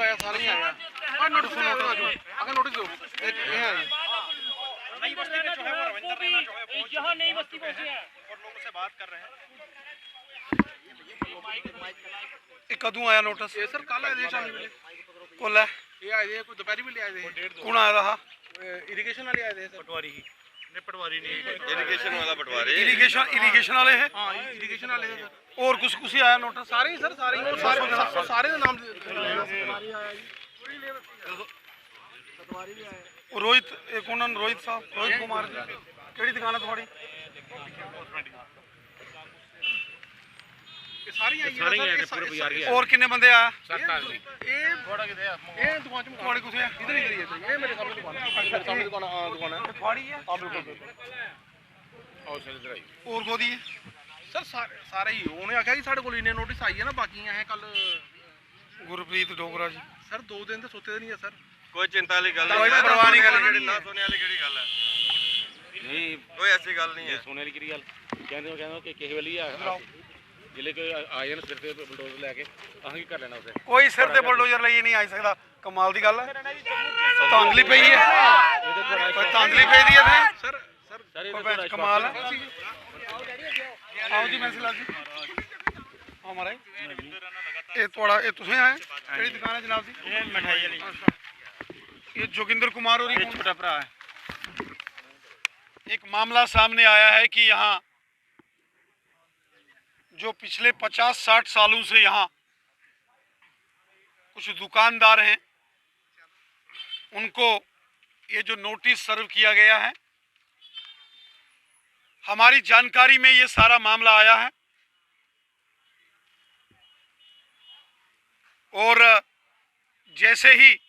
आया, सारे ही आया। और नोटिस दो, अगर नोटिस दो, एक ये है नई बस्ती में जो है वो रविंद्र रैना जो है वो यहाँ नई बस्ती पहुंचे हैं और लोगों से बात कर रहे हैं। कदू आया नोटिस? ये सर कल आए शामी वेले कोल है ये आए थे, कोई दोपहरी वेले आए थे। कौन आया था? इरिगेशन वाले आए थे सर। पटवारी ही नहीं, पटवारी नहीं, इरिगेशन वाला पटवारी। इरिगेशन वाले हैं। हाँ इरिगेशन वाले हैं सर। और कुछ ही आया नोटिस? सारे ही सर, सारे नाम रोहित रोहित साहब, रोहित कुमार केड़ी दुकान है थोड़ी? सारी आई है। और कितने बंदे आया? ये दुकान थोड़ी कुछ है इधर ही है। ये मेरे सामने दुकान है थोड़ी है। हां बिल्कुल। और सर इधर आई और गोदी है सर। सारे ही उन्हें आख्या कि साढ़े को इन्ने नोटिस आई है ना, बाकी है कल गुरप्रीत डोगरा जी सर 2 दिन तो सोते नहीं है सर। कोई चिंता वाली गल कोई परवाह नहीं करनी, ना सोने वाली केड़ी गल है? नहीं कोई ऐसी गल नहीं है। सोने वाली केड़ी गल कहंदे कि किसी वेले जिले कोई आए ना सिर ते बुलडोजर लेके अहां की कर लेना उसे। कोई सिर ते बुलडोजर लेके नहीं आ सकदा। कमाल दी गल है। तांगली पई है, कोई तांगली पई दी है सर। सर कमाल है। आओ जी मैसेज जी हमारा ये थोड़ा ये तुसें आए केड़ी दुकान है जनाब जी? ये मिठाई वाली। ये जोगिंदर कुमार और ये छोटा भरा है। एक मामला सामने आया है कि यहाँ जो पिछले 50-60 सालों से यहाँ कुछ दुकानदार हैं, उनको ये जो नोटिस सर्व किया गया है, हमारी जानकारी में ये सारा मामला आया है। और जैसे ही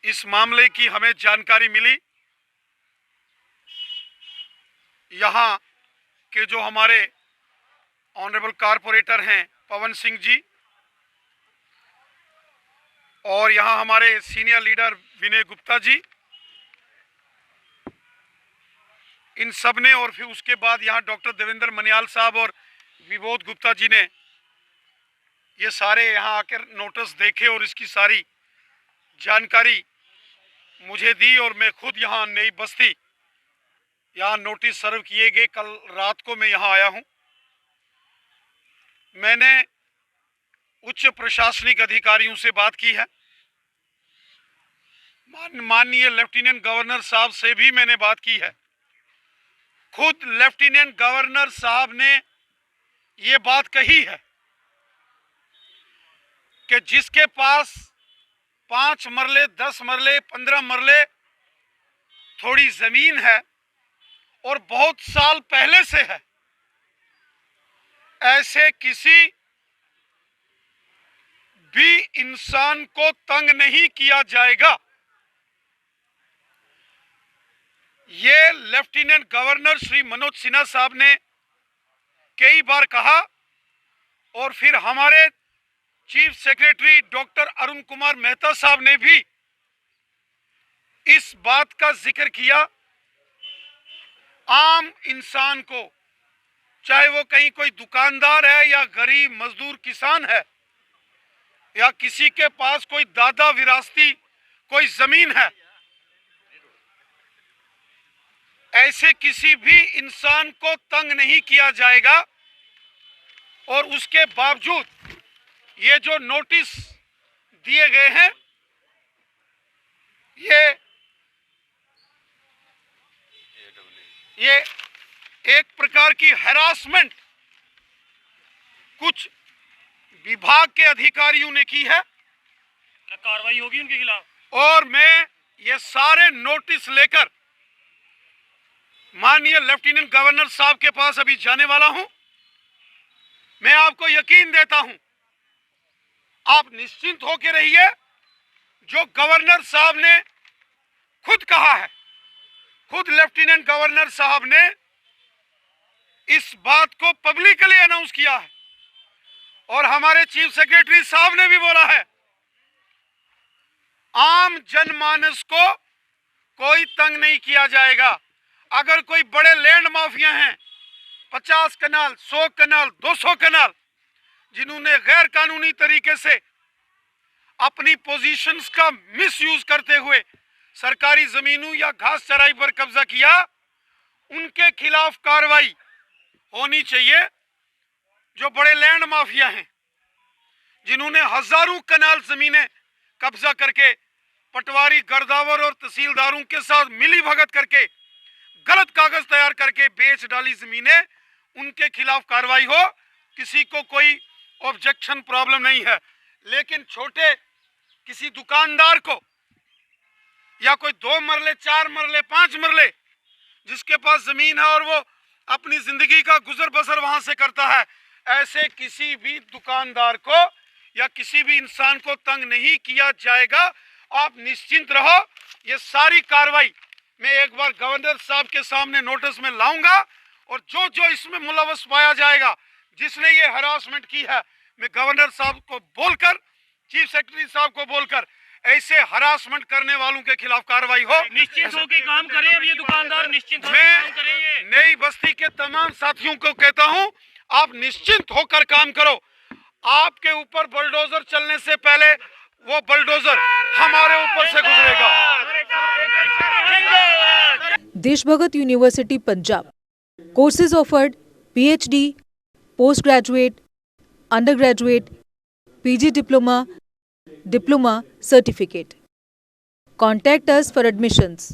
इस मामले की हमें जानकारी मिली, यहाँ के जो हमारे ऑनरेबल कारपोरेटर हैं पवन सिंह जी, और यहाँ हमारे सीनियर लीडर विनय गुप्ता जी, इन सब ने, और फिर उसके बाद यहाँ डॉक्टर देवेंद्र मनियाल साहब और विबोध गुप्ता जी ने ये सारे यहाँ आकर नोटिस देखे और इसकी सारी जानकारी मुझे दी। और मैं खुद यहाँ नई बस्ती यहाँ नोटिस सर्व किए गए, कल रात को मैं यहाँ आया हूँ। मैंने उच्च प्रशासनिक अधिकारियों से बात की है, माननीय लेफ्टिनेंट गवर्नर साहब से भी मैंने बात की है। खुद लेफ्टिनेंट गवर्नर साहब ने ये बात कही है कि जिसके पास 5 मरले, 10 मरले, 15 मरले थोड़ी जमीन है और बहुत साल पहले से है, ऐसे किसी भी इंसान को तंग नहीं किया जाएगा। ये लेफ्टिनेंट गवर्नर श्री मनोज सिन्हा साहब ने कई बार कहा, और फिर हमारे chief secretary doctor Arun Kumar Mehta साहब ने भी इस बात का जिक्र किया। आम इंसान को, चाहे वो कहीं कोई दुकानदार है या गरीब मजदूर किसान है या किसी के पास कोई दादा विरासती कोई जमीन है, ऐसे किसी भी इंसान को तंग नहीं किया जाएगा। और उसके बावजूद ये जो नोटिस दिए गए हैं, ये एक प्रकार की हैरासमेंट कुछ विभाग के अधिकारियों ने की है। क्या कार्रवाई होगी उनके खिलाफ? और मैं ये सारे नोटिस लेकर माननीय लेफ्टिनेंट गवर्नर साहब के पास अभी जाने वाला हूं। मैं आपको यकीन देता हूं, आप निश्चिंत होकर रहिए। जो गवर्नर साहब ने खुद कहा है, खुद लेफ्टिनेंट गवर्नर साहब ने इस बात को पब्लिकली अनाउंस किया है, और हमारे चीफ सेक्रेटरी साहब ने भी बोला है, आम जनमानस को कोई तंग नहीं किया जाएगा। अगर कोई बड़े लैंड माफिया हैं, 50 कनाल, 100 कनाल, 200 कनाल, जिन्होंने गैर कानूनी तरीके से अपनी पोजीशंस का मिसयूज करते हुए सरकारी जमीनों या घास चराई पर कब्जा किया, उनके खिलाफ कार्रवाई होनी चाहिए। जो बड़े लैंड माफिया हैं, जिन्होंने हजारों कनाल जमीनें कब्जा करके पटवारी, गर्दावर और तहसीलदारों के साथ मिली भगत करके गलत कागज तैयार करके बेच डाली जमीनें, उनके खिलाफ कार्रवाई हो। किसी को कोई ऑब्जेक्शन प्रॉब्लम नहीं है, लेकिन छोटे किसी दुकानदार को या कोई 2 मरले 4 मरले 5 मरले जिसके पास जमीन है और वो अपनी जिंदगी का गुजर बसर वहां से करता है, ऐसे किसी भी दुकानदार को या किसी भी इंसान को तंग नहीं किया जाएगा। आप निश्चिंत रहो। ये सारी कार्रवाई मैं एक बार गवर्नर साहब के सामने नोटिस में लाऊंगा और जो जो इसमें मुलव्वस पाया जाएगा, जिसने ये हरासमेंट की है, मैं गवर्नर साहब को बोलकर, चीफ सेक्रेटरी साहब को बोलकर ऐसे हरासमेंट करने वालों के खिलाफ कार्रवाई हो। निश्चिंत होकर काम करें। अब ये दुकानदार निश्चिंत होकर मैं काम करेंगे। नई बस्ती के तमाम साथियों को कहता हूं, आप निश्चिंत होकर काम करो। आपके ऊपर बुलडोजर चलने से पहले वो बुलडोजर हमारे ऊपर से गुजरेगा। Deshbhagat university Punjab courses offered PhD, postgraduate, undergraduate, PG diploma, certificate. Contact us for admissions.